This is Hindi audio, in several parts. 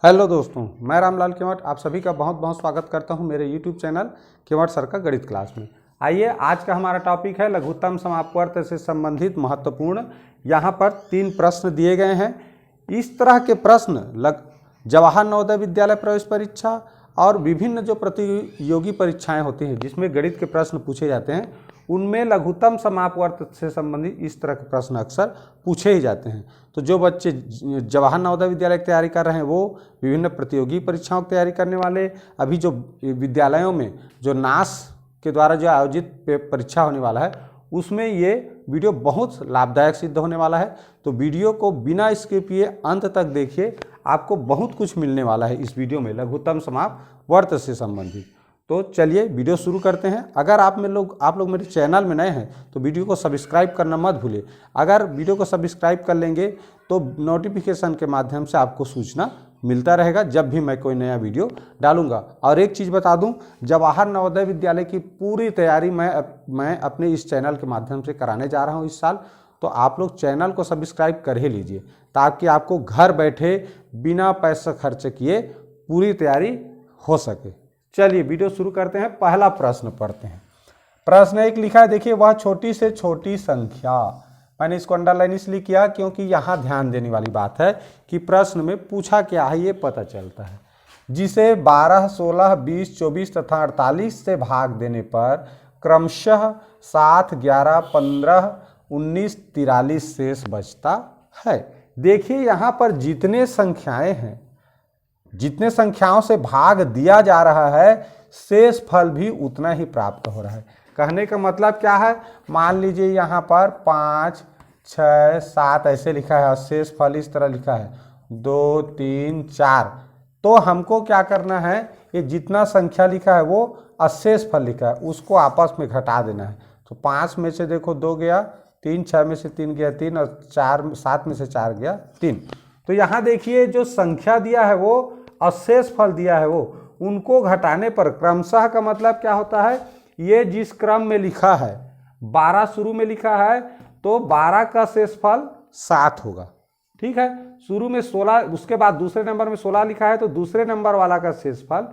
हेलो दोस्तों, मैं रामलाल केवट आप सभी का बहुत बहुत स्वागत करता हूं मेरे YouTube चैनल केवट सर का गणित क्लास में। आइए, आज का हमारा टॉपिक है लघुत्तम समापवर्त से संबंधित महत्वपूर्ण। यहाँ पर 3 प्रश्न दिए गए हैं। इस तरह के प्रश्न जवाहर नवोदय विद्यालय प्रवेश परीक्षा और विभिन्न जो प्रतियोगी परीक्षाएँ होती हैं जिसमें गणित के प्रश्न पूछे जाते हैं, उनमें लघुत्तम समापवर्त से संबंधित इस तरह के प्रश्न अक्सर पूछे ही जाते हैं। तो जो बच्चे जवाहर नवोदय विद्यालय की तैयारी कर रहे हैं वो विभिन्न प्रतियोगी परीक्षाओं की तैयारी करने वाले, अभी जो विद्यालयों में जो नास के द्वारा जो आयोजित परीक्षा होने वाला है उसमें ये वीडियो बहुत लाभदायक सिद्ध होने वाला है। तो वीडियो को बिना स्किप किए अंत तक देखिए, आपको बहुत कुछ मिलने वाला है इस वीडियो में लघुत्तम समापवर्त से संबंधित। तो चलिए वीडियो शुरू करते हैं। अगर आप लोग मेरे चैनल में नए हैं तो वीडियो को सब्सक्राइब करना मत भूलिए। अगर वीडियो को सब्सक्राइब कर लेंगे तो नोटिफिकेशन के माध्यम से आपको सूचना मिलता रहेगा जब भी मैं कोई नया वीडियो डालूंगा। और एक चीज़ बता दूं, जवाहर नवोदय विद्यालय की पूरी तैयारी मैं अपने इस चैनल के माध्यम से कराने जा रहा हूं इस साल। तो आप लोग चैनल को सब्सक्राइब कर ही लीजिए ताकि आपको घर बैठे बिना पैसा खर्च किए पूरी तैयारी हो सके। चलिए वीडियो शुरू करते हैं। पहला प्रश्न पढ़ते हैं। प्रश्न 1 लिखा है, देखिए, वह छोटी से छोटी संख्या। मैंने इसको अंडरलाइन इसलिए किया क्योंकि यहाँ ध्यान देने वाली बात है कि प्रश्न में पूछा क्या है ये पता चलता है। जिसे 12, 16, 20, 24 तथा 48 से भाग देने पर क्रमशः 7, 11, 15, 19, 43 शेष बचता है। देखिए यहाँ पर जितने संख्याएं हैं, जितने संख्याओं से भाग दिया जा रहा है, शेष फल भी उतना ही प्राप्त हो रहा है। कहने का मतलब क्या है, मान लीजिए यहाँ पर 5, 6, 7 ऐसे लिखा है और शेष फल इस तरह लिखा है 2, 3, 4। तो हमको क्या करना है, ये जितना संख्या लिखा है वो अशेष फल लिखा है उसको आपस में घटा देना है। तो 5 में से देखो 2 गया, 3, 6 में से 3 गया 3 और 7 में से 4 गया 3। तो यहाँ देखिए जो संख्या दिया है वो अशेष फल दिया है, वो उनको घटाने पर क्रमशः का मतलब क्या होता है, ये जिस क्रम में लिखा है 12 शुरू में लिखा है तो 12 का शेष फल 7 होगा। ठीक है, शुरू में 16, उसके बाद दूसरे नंबर में 16 लिखा है तो दूसरे नंबर वाला का शेष फल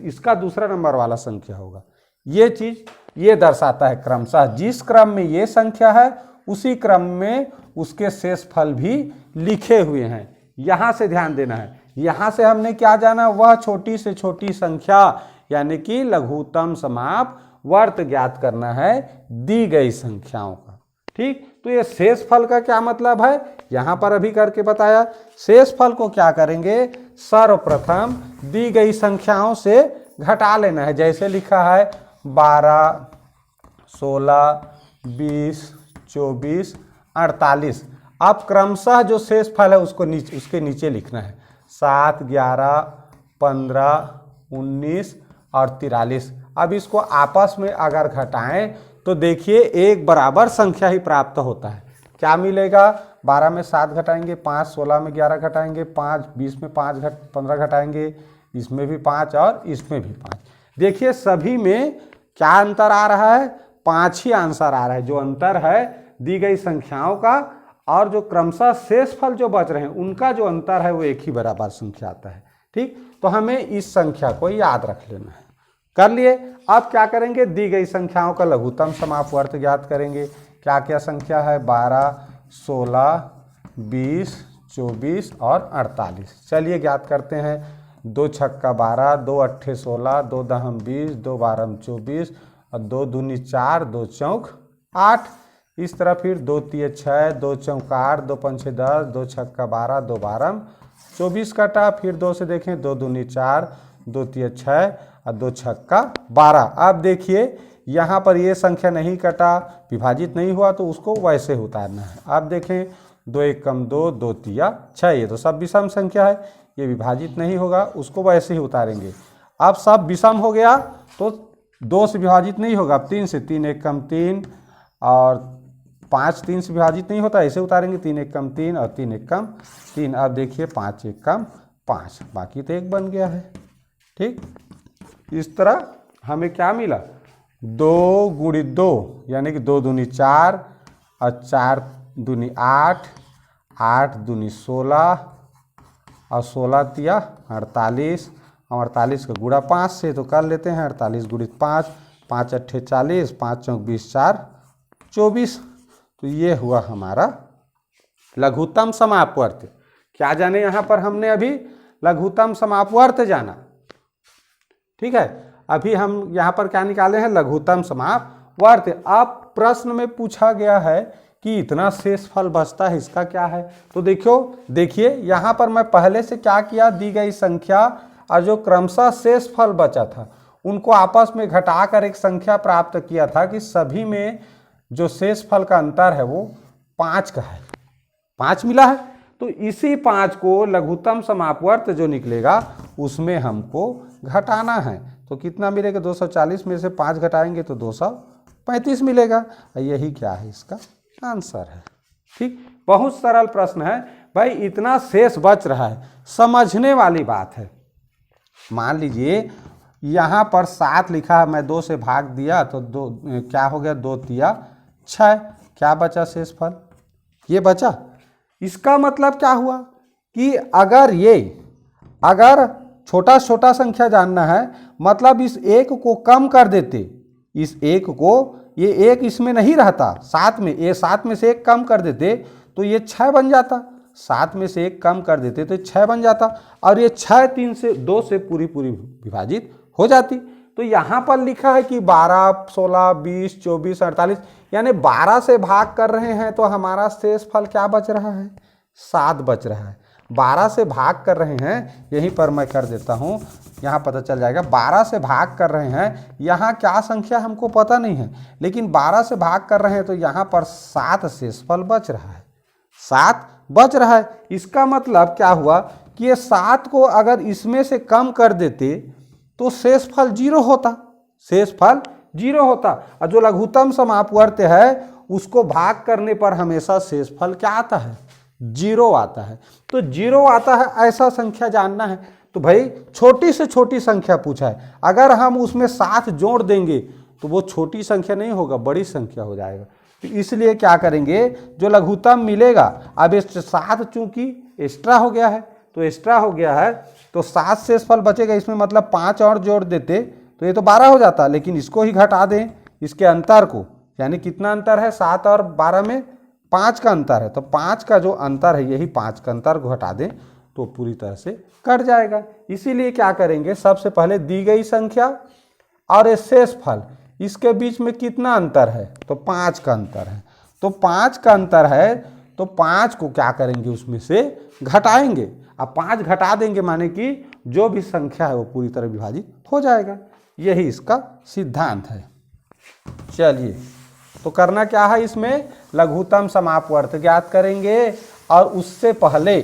इसका दूसरा नंबर वाला संख्या होगा। ये चीज ये दर्शाता है क्रमशः जिस क्रम में ये संख्या है उसी क्रम में उसके शेष फल भी लिखे हुए हैं। यहां से ध्यान देना है। यहां से हमने क्या जाना, वह छोटी से छोटी संख्या यानी कि लघुत्तम समापवर्त ज्ञात करना है दी गई संख्याओं का। ठीक, तो ये शेष फल का क्या मतलब है, यहां पर अभी करके बताया। शेष फल को क्या करेंगे, सर्वप्रथम दी गई संख्याओं से घटा लेना है। जैसे लिखा है 12, 16, 20, 24, 48। अब क्रमशः जो शेष फल है उसके नीचे लिखना है 7, 11, 15, 19 और 43। अब इसको आपस में अगर घटाएं तो देखिए एक बराबर संख्या ही प्राप्त होता है। क्या मिलेगा, 12 में 7 घटाएंगे 5, 16 में 11 घटाएंगे 5, 20 में 15 घटाएंगे, इसमें भी 5 और इसमें भी 5। देखिए सभी में क्या अंतर आ रहा है, 5 ही आंसर आ रहा है। जो अंतर है दी गई संख्याओं का और जो क्रमशः शेष फल जो बच रहे हैं उनका जो अंतर है वो एक ही बराबर संख्या आता है। ठीक, तो हमें इस संख्या को याद रख लेना है। कर लिए। अब क्या करेंगे, दी गई संख्याओं का लघुत्तम समापवर्त ज्ञात करेंगे। क्या क्या संख्या है, 12, 16, 20, 24 और 48। चलिए ज्ञात करते हैं। 2 छक्का 12, 2 अट्ठे 16, 2 दहम 20, 2 बारम 24 और 2 दूनी 4, 2 चौक 8। इस तरह फिर 2 तिये 6, 2 चौक 8, 2 पंचे 10, 2 छक्का 12, 2 बारम 24 कटा। फिर 2 से देखें, 2 दूनी 4, 2 तिये 6 और 2 छक्का 12। अब देखिए यहाँ पर ये संख्या नहीं कटा, विभाजित नहीं हुआ तो उसको वैसे उतारना है। अब देखें 2 एक कम 2, 2 तिया 6, ये तो सब विषम संख्या है, ये विभाजित नहीं होगा, उसको वैसे ही उतारेंगे। अब सब विषम हो गया तो 2 से विभाजित नहीं होगा, अब 3 से, 3 एक कम 3 और 5 3 से विभाजित नहीं होता, ऐसे उतारेंगे 3 एक कम 3 और 3 एक कम 3। अब देखिए 5 एक कम 5, बाकी तो 1 बन गया है। ठीक, इस तरह हमें क्या मिला, 2 गुणित 2 यानी कि 2 दूनी 4 और 4 दूनी 8, 8 दूनी 16 और 16 तिया 48 और 48 का गुणा 5 से तो कर लेते हैं 48 गुणित 5, 5 अट्ठे 40, 5 चौक 20, 4 24। तो ये हुआ हमारा लघुत्तम समापवर्त। क्या जाने यहाँ पर हमने अभी लघुत्तम समापवर्त जाना। ठीक है, अभी हम यहाँ पर क्या निकाले हैं, लघुत्तम समापवर्त। अब प्रश्न में पूछा गया है कि इतना शेषफल बचता है, इसका क्या है। तो देखिए यहाँ पर मैं पहले से क्या किया, दी गई संख्या और जो क्रमशः शेषफल बचा था उनको आपस में घटाकर एक संख्या प्राप्त किया था कि सभी में जो शेषफल का अंतर है वो 5 का है, 5 मिला है। तो इसी 5 को लघुत्तम समापवर्त जो निकलेगा उसमें हमको घटाना है। तो कितना मिलेगा, 240 में से 5 घटाएंगे तो 235 मिलेगा। यही क्या है, इसका आंसर है। ठीक, बहुत सरल प्रश्न है भाई, इतना शेष बच रहा है, समझने वाली बात है। मान लीजिए यहाँ पर 7 लिखा है, मैं 2 से भाग दिया तो 2 क्या हो गया, 2 तिया 6, क्या बचा शेषफल, ये बचा। इसका मतलब क्या हुआ कि अगर छोटा छोटा संख्या जानना है, मतलब इस 1 को कम कर देते, इस 1 को, ये 1 इसमें नहीं रहता, 7 में, ये 7 में से 1 कम कर देते तो ये 6 बन जाता, 7 में से 1 कम कर देते तो 6 बन जाता, और ये 6 3 से 2 से पूरी विभाजित हो जाती। तो यहाँ पर लिखा है कि 12, 16, 20, 24, 48, यानी 12 से भाग कर रहे हैं तो हमारा शेषफल क्या बच रहा है, 7 बच रहा है। 12 से भाग कर रहे हैं, यहीं पर मैं कर देता हूँ, यहाँ पता चल जाएगा। 12 से भाग कर रहे हैं, यहाँ क्या संख्या हमको पता नहीं है, लेकिन 12 से भाग कर रहे हैं तो यहाँ पर 7 शेषफल बच रहा है, 7 बच रहा है। इसका मतलब क्या हुआ कि ये 7 को अगर इसमें से कम कर देते तो शेषफल 0 होता, शेषफल 0 होता। और जो लघुत्तम समापवर्त है उसको भाग करने पर हमेशा शेषफल क्या आता है, 0 आता है। तो 0 आता है ऐसा संख्या जानना है। तो भाई छोटी से छोटी संख्या पूछा है, अगर हम उसमें 7 जोड़ देंगे तो वो छोटी संख्या नहीं होगा, बड़ी संख्या हो जाएगा। तो इसलिए क्या करेंगे, जो लघुत्तम मिलेगा, अब इस 7 चूंकि एक्स्ट्रा हो गया है, तो एक्स्ट्रा हो गया है तो 7 शेषफल बचेगा, इसमें मतलब 5 और जोड़ देते तो ये तो 12 हो जाता, लेकिन इसको ही घटा दें, इसके अंतर को, यानी कितना अंतर है, 7 और 12 में 5 का अंतर है, तो 5 का जो अंतर है, यही 5 का अंतर को घटा दें तो पूरी तरह से कट जाएगा। इसीलिए क्या करेंगे, सबसे पहले दी गई संख्या और शेषफल, इसके बीच में कितना अंतर है, तो 5 का अंतर है। तो 5 का अंतर है तो 5 को क्या करेंगे, उसमें से घटाएंगे। अब 5 घटा देंगे माने कि जो भी संख्या है वो पूरी तरह विभाजित हो जाएगा। यही इसका सिद्धांत है। चलिए, तो करना क्या है, इसमें लघुत्तम समापवर्त ज्ञात करेंगे, और उससे पहले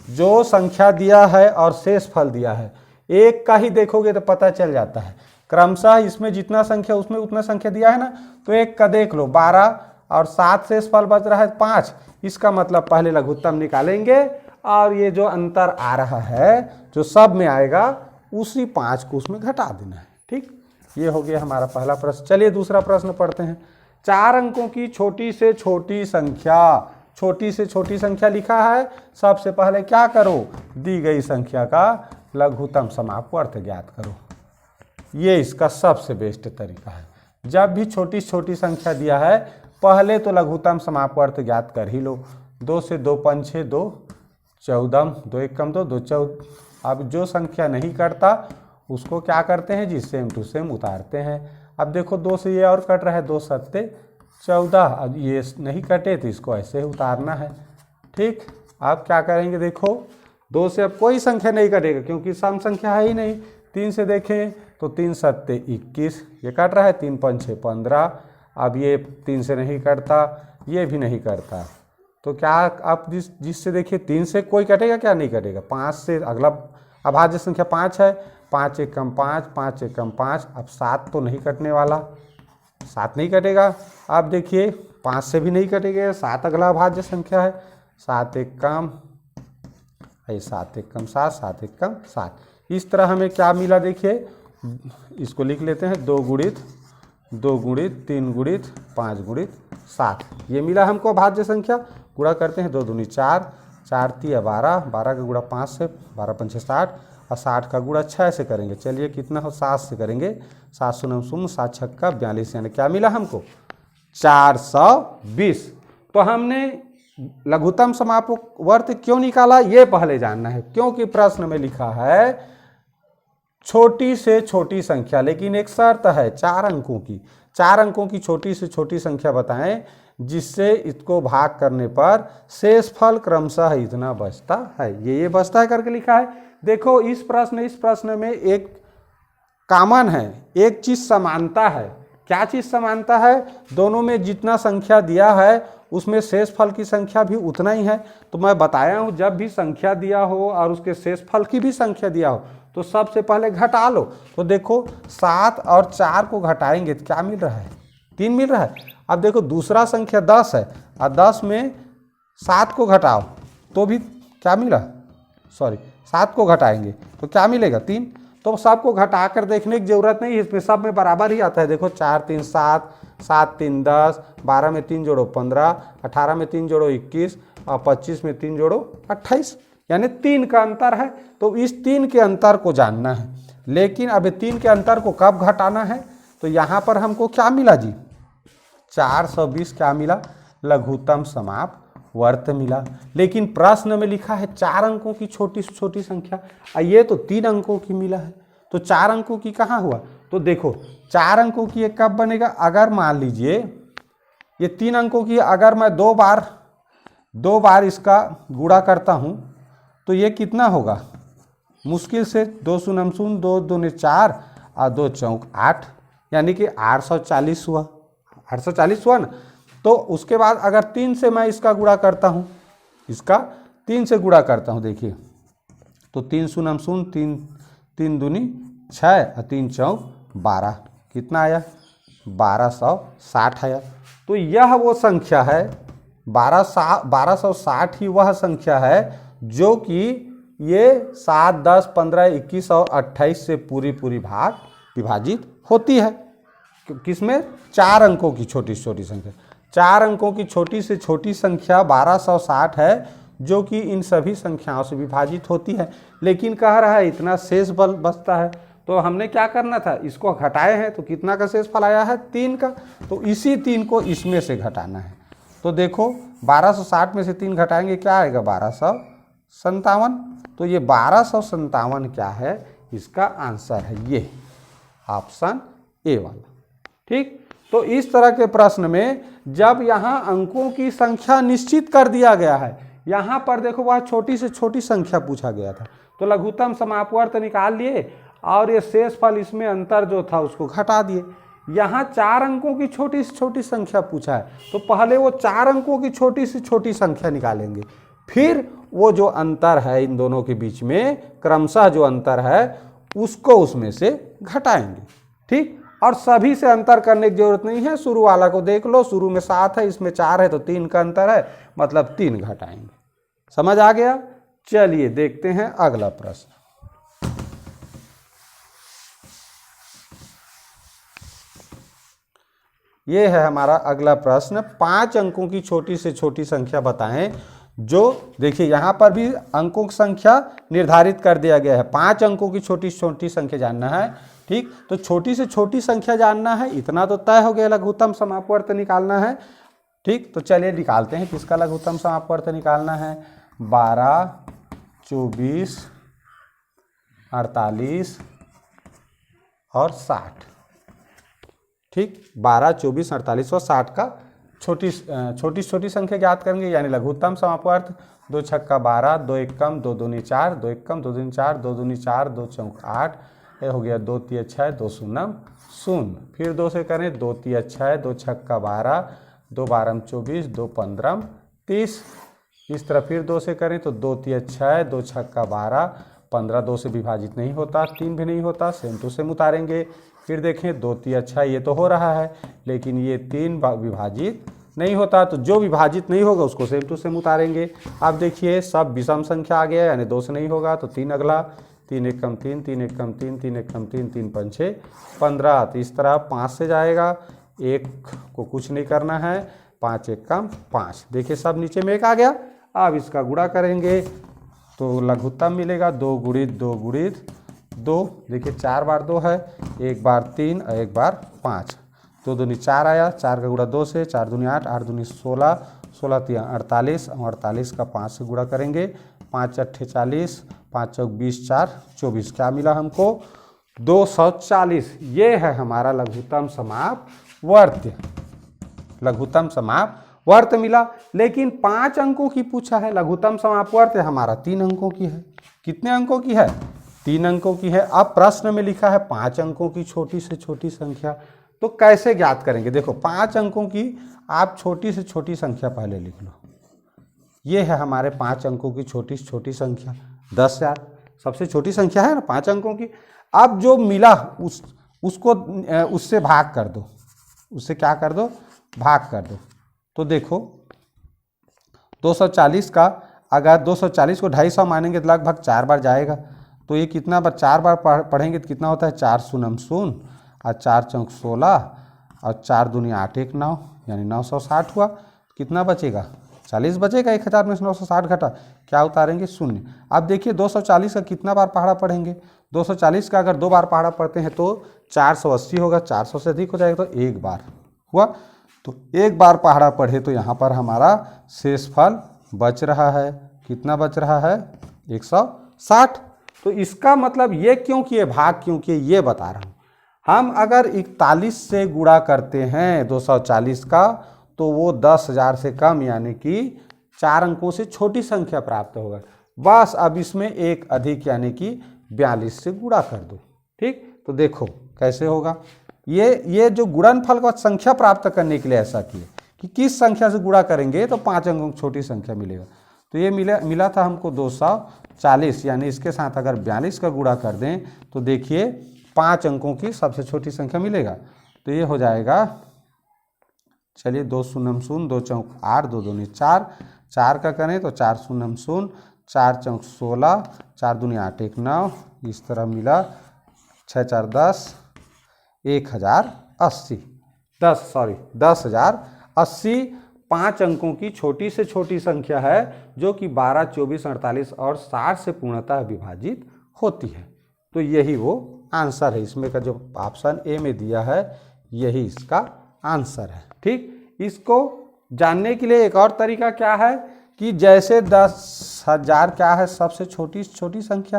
जो संख्या दिया है और शेषफल दिया है, एक का ही देखोगे तो पता चल जाता है। क्रमशः इसमें जितना संख्या उसमें उतना संख्या दिया है ना, तो एक का देख लो 12 और 7 शेषफल बच रहा है 5, इसका मतलब पहले लघुत्तम निकालेंगे और ये जो अंतर आ रहा है जो सब में आएगा उसी 5 को उसमें घटा देना है। ठीक, ये हो गया हमारा पहला प्रश्न। चलिए दूसरा प्रश्न पढ़ते हैं। 4 अंकों की छोटी से छोटी संख्या, छोटी से छोटी संख्या लिखा है। सबसे पहले क्या करो, दी गई संख्या का लघुत्तम समापवर्त ज्ञात करो। ये इसका सबसे बेस्ट तरीका है। जब भी छोटी छोटी संख्या दिया है पहले तो लघुत्तम समापवर्त ज्ञात कर ही लो। 2 से 2 5 6 2 14, 2 1 कम 2 2 14। अब जो संख्या नहीं करता उसको क्या करते हैं जी, सेम टू सेम उतारते हैं। अब देखो 2 से ये और कट रहा है, 2 7 14। अब ये नहीं कटे तो इसको ऐसे ही उतारना है। ठीक, आप क्या करेंगे, देखो 2 से अब कोई संख्या नहीं कटेगा क्योंकि सम संख्या है ही नहीं। 3 से देखें तो 3 7 21, ये कट रहा है, 3 5 6 15। अब ये 3 से नहीं कटता, ये भी नहीं करता, तो क्या आप जिससे देखिए 3 से कोई कटेगा क्या, नहीं कटेगा। 5 से अगला अभाज्य संख्या 5 है, 5 1 कम 5, 5 1 कम 5। अब 7 तो नहीं कटने वाला, 7 नहीं कटेगा। अब देखिए 5 से भी नहीं कटेगा, 7 अगला अभाज्य संख्या है, 7 1 कम 7 1 कम 7, 7 1 कम 7। इस तरह हमें क्या मिला, देखिए इसको लिख लेते हैं, 2 गुणित 2 गुणित 3 गुणित 5 गुणित 7, ये मिला हमको अभाज्य संख्या। गुणा करते हैं, 2 दूनी 4, 4 तिया 12, 12 का गुणा 5 से, 12 पंचे 60 और 60 का गुणा 6 से करेंगे। चलिए कितना हो, 7 से करेंगे, 7 शून्य 7 छक्का 42, यानी क्या मिला हमको 420। तो हमने लघुत्तम समापवर्त क्यों निकाला ये पहले जानना है, क्योंकि प्रश्न में लिखा है छोटी से छोटी संख्या, लेकिन एक शर्त है 4 अंकों की, 4 अंकों की छोटी से छोटी संख्या बताएं जिससे इसको भाग करने पर शेषफल क्रमशः इतना बचता है, ये बचता है करके लिखा है। देखो इस प्रश्न में एक कॉमन है, एक चीज समानता है। क्या चीज समानता है, दोनों में जितना संख्या दिया है उसमें शेषफल की संख्या भी उतना ही है। तो मैं बताया हूं जब भी संख्या दिया हो और उसके शेषफल की भी संख्या दिया हो तो सबसे पहले घटा लो। तो देखो 7 और 4 को घटाएंगे तो क्या मिल रहा है, 3 मिल रहा है। अब देखो दूसरा संख्या 10 है और 10 में 7 को घटाओ तो भी क्या मिला, 7 को घटाएंगे तो क्या मिलेगा 3। तो सबको घटा कर देखने की जरूरत नहीं है, इसमें सब में बराबर ही आता है। देखो 4 3 7, 7 3 10, 12 में 3 जोड़ो 15, 18 में 3 जोड़ो 21 और 25 में 3 जोड़ो 28, यानी 3 का अंतर है। तो इस 3 के अंतर को जानना है, लेकिन अब 3 के अंतर को कब घटाना है, तो यहाँ पर हमको क्या मिला जी 420 क्या मिला, लघुत्तम समापवर्त मिला। लेकिन प्रश्न में लिखा है 4 अंकों की छोटी से छोटी संख्या, ये तो 3 अंकों की मिला है, तो 4 अंकों की कहाँ हुआ। तो देखो 4 अंकों की एक कब बनेगा, अगर मान लीजिए ये 3 अंकों की अगर मैं दो बार इसका गुणा करता हूँ तो ये कितना होगा, मुश्किल से 2 शून्य 0, 2 दूनी 4 और 2 चौक 8, यानी कि 840 हुआ, 840 हुआ ना। तो उसके बाद अगर 3 से मैं इसका गुणा करता हूँ, इसका 3 से गुणा करता हूँ, देखिए तो 3 शून्य 0, 3 दूनी 6 और 3 चौक 12, कितना आया 1260 आया। तो यह वो संख्या है 1260 ही वह संख्या है जो कि ये 7, 10, 15, 21 और 28 से पूरी भाग विभाजित होती है। किसमें, 4 अंकों की छोटी से छोटी संख्या, 4 अंकों की छोटी से छोटी संख्या 1260 है जो कि इन सभी संख्याओं से विभाजित होती है। लेकिन कह रहा है इतना शेष बल बचता है, तो हमने क्या करना था, इसको घटाए हैं तो कितना का शेषफल आया है 3 का, तो इसी 3 को इसमें से घटाना है। तो देखो 1260 में से 3 घटाएंगे क्या आएगा 1257। तो ये 1257 क्या है, इसका आंसर है ये ऑप्शन ए वाला। ठीक, तो इस तरह के प्रश्न में जब यहाँ अंकों की संख्या निश्चित कर दिया गया है, यहाँ पर देखो वह छोटी से छोटी संख्या पूछा गया था तो लघुत्तम समापवर्त निकाल लिए और ये शेषफल इसमें अंतर जो था उसको घटा दिए। यहाँ 4 अंकों की छोटी से छोटी संख्या पूछा है तो पहले वो 4 अंकों की छोटी से छोटी संख्या निकालेंगे, फिर वो जो अंतर है इन दोनों के बीच में क्रमशः जो अंतर है उसको उसमें से घटाएंगे। ठीक, और सभी से अंतर करने की जरूरत नहीं है, शुरू वाला को देख लो, शुरू में 7 है इसमें 4 है तो 3 का अंतर है, मतलब 3 घटाएंगे। समझ आ गया। चलिए देखते हैं अगला प्रश्न। ये है हमारा अगला प्रश्न, 5 अंकों की छोटी से छोटी संख्या बताएं जो, देखिए यहाँ पर भी अंकों की संख्या निर्धारित कर दिया गया है, 5 अंकों की छोटी से छोटी संख्या जानना है। ठीक, तो छोटी से छोटी संख्या जानना है, इतना तो तय हो गया, लघुत्तम समापवर्त निकालना है। ठीक, तो चलिए निकालते हैं किसका लघुत्तम समापवर्त निकालना है, 12, 24, 48 और 60। ठीक, 12, 24, 48 और 60 का छोटी संख्या ज्ञात करेंगे, यानी लघुत्तम समापवर्त। 2 छक्का 12, 2 एकम 2 दूनी 4, 2 एकम 2 दूनी 4, 2 दूनी 4, 2 चौक 8, ये हो गया 2 तिया 6, 2 शून्य 0। फिर 2 से करें, 2 तिया 6, 2 छक्का 12, 2 12 24, 2 15 30। इस तरह फिर 2 से करें तो 2 तिया 6, 2 छक्का 12, 15 2 से विभाजित नहीं होता, 3 भी नहीं होता, सेम टू सेम उतारेंगे। फिर देखें 2 तिया 6 ये तो हो रहा है, लेकिन ये 3 विभाजित नहीं होता, तो जो विभाजित नहीं होगा उसको सेम टू सेम उतारेंगे। अब देखिए सब विषम संख्या आ गया, यानी 2 से नहीं होगा तो 3 अगला, 3 एकम 3, 3 एकम 3, 3 एकम 3, 3 पंचे 15। तो इस तरह 5 से जाएगा, 1 को कुछ नहीं करना है, 5 एकम 5। देखिए सब नीचे में 1 आ गया। अब इसका गुणा करेंगे तो लघुत्तम मिलेगा 2 गुणित 2 गुणित 2। देखिए 4 बार 2 है, 1 बार 3 और 1 बार 5। 2 दूनी 4 आया, 4 का गुणा 2 से, 4 दूनी 8, 8 दूनी 16, 16 3 48 और 48 का 5 से गुणा करेंगे। 5 अट्ठे 40, 5 चौक 20, 4 24। क्या मिला हमको? 240। ये है हमारा लघुत्तम समापवर्त्य। लघुत्तम समापवर्त्य मिला, लेकिन 5 अंकों की पूछा है। लघुत्तम समापवर्त्य हमारा 3 अंकों की है। कितने अंकों की है? 3 अंकों की है। अब प्रश्न में लिखा है 5 अंकों की छोटी से छोटी संख्या, तो कैसे ज्ञात करेंगे? देखो 5 अंकों की आप छोटी से छोटी संख्या पहले लिख लो। ये है हमारे 5 अंकों की छोटी से छोटी संख्या 10,000 सबसे छोटी संख्या है ना 5 अंकों की। अब जो मिला उसको उससे भाग कर दो। उससे क्या कर दो? भाग कर दो। तो देखो 240 का अगर 240 को 250 मानेंगे तो लगभग 4 बार जाएगा। तो ये कितना बार 4 बार पढ़ेंगे तो कितना होता है? 4 शून्य 0 और 4 चौक 16 और 4 दूनी 8 1 9 यानी 960 हुआ। कितना बचेगा? 40 बचेगा। 1000 में से 960 घटा, क्या उतारेंगे? 0। अब देखिए 240 का कितना बार पहाड़ा पढ़ेंगे? 240 का अगर 2 बार पहाड़ा पढ़ते हैं तो 480 होगा। 400 से अधिक हो जाएगा तो 1 बार हुआ। तो 1 बार पहाड़ा पढ़े तो यहाँ पर हमारा शेषफल बच रहा है। कितना बच रहा है? 160। तो इसका मतलब ये क्यों किए, भाग क्यों किए, ये बता रहा हूँ। हम अगर 41 से गुणा करते हैं 240 का तो वो 10,000 से कम यानी कि 4 अंकों से छोटी संख्या प्राप्त होगा। बस अब इसमें एक अधिक यानी कि 42 से गुणा कर दो। ठीक, तो देखो कैसे होगा। ये जो गुणनफल का संख्या प्राप्त करने के लिए ऐसा किए कि किस संख्या से गुणा करेंगे तो 5 अंकों की छोटी संख्या मिलेगा। तो ये मिला था हमको 240, यानी इसके साथ अगर 42 का गुणा कर दें तो देखिए 5 अंकों की सबसे छोटी संख्या मिलेगा। तो ये हो जाएगा, चलिए 2 शून्य 0, 2 चौक 8, 2 दूनी 4, 4 का करें तो 4 शून्य 0, 4 चौक 16, 4 दूनी 8 1 9, इस तरह मिला 6 4 10, 1080 10,080 5 अंकों की छोटी से छोटी संख्या है जो कि 12, 24, 48 और 60 से पूर्णतः विभाजित होती है। तो यही वो आंसर है। इसमें का जो ऑप्शन ए में दिया है यही इसका आंसर है। ठीक, इसको जानने के लिए एक और तरीका क्या है कि जैसे 10,000 क्या है? सबसे छोटी संख्या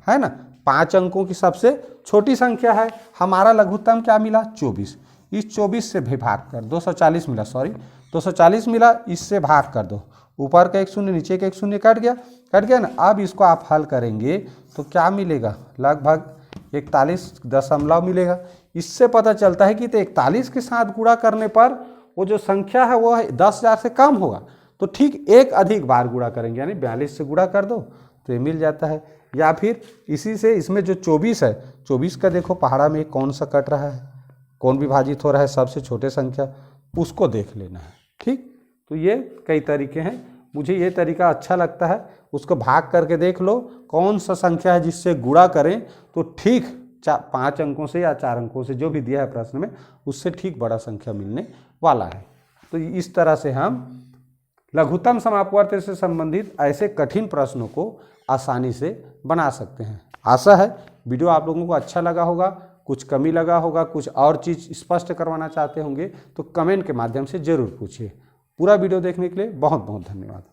है ना। 5 अंकों की सबसे छोटी संख्या है। हमारा लघुत्तम क्या मिला? 24। इस 24 से भी भाग कर 240 मिला, 240 मिला, इससे भाग कर दो। ऊपर का 1 शून्य नीचे का 1 शून्य कट गया ना। अब इसको आप हल करेंगे तो क्या मिलेगा? लगभग 41 मिलेगा। इससे पता चलता है कि 41 के साथ गुणा करने पर वो जो संख्या है वो 10,000 से कम होगा। तो ठीक एक अधिक बार गुणा करेंगे, यानी 42 से गुणा कर दो तो ये मिल जाता है। या फिर इसी से इसमें जो 24 है, 24 का देखो पहाड़ा में कौन सा कट रहा है, कौन विभाजित हो रहा है सबसे छोटे संख्या, उसको देख लेना है। ठीक, तो ये कई तरीके हैं। मुझे ये तरीका अच्छा लगता है। उसको भाग करके देख लो कौन सा संख्या है जिससे गुणा करें तो ठीक 5 अंकों से या 4 अंकों से जो भी दिया है प्रश्न में उससे ठीक बड़ा संख्या मिलने वाला है। तो इस तरह से हम लघुत्तम समापवर्त्य से संबंधित ऐसे कठिन प्रश्नों को आसानी से बना सकते हैं। आशा है वीडियो आप लोगों को अच्छा लगा होगा, कुछ कमी लगा होगा, कुछ और चीज़ स्पष्ट करवाना चाहते होंगे तो कमेंट के माध्यम से ज़रूर पूछिए। पूरा वीडियो देखने के लिए बहुत बहुत धन्यवाद।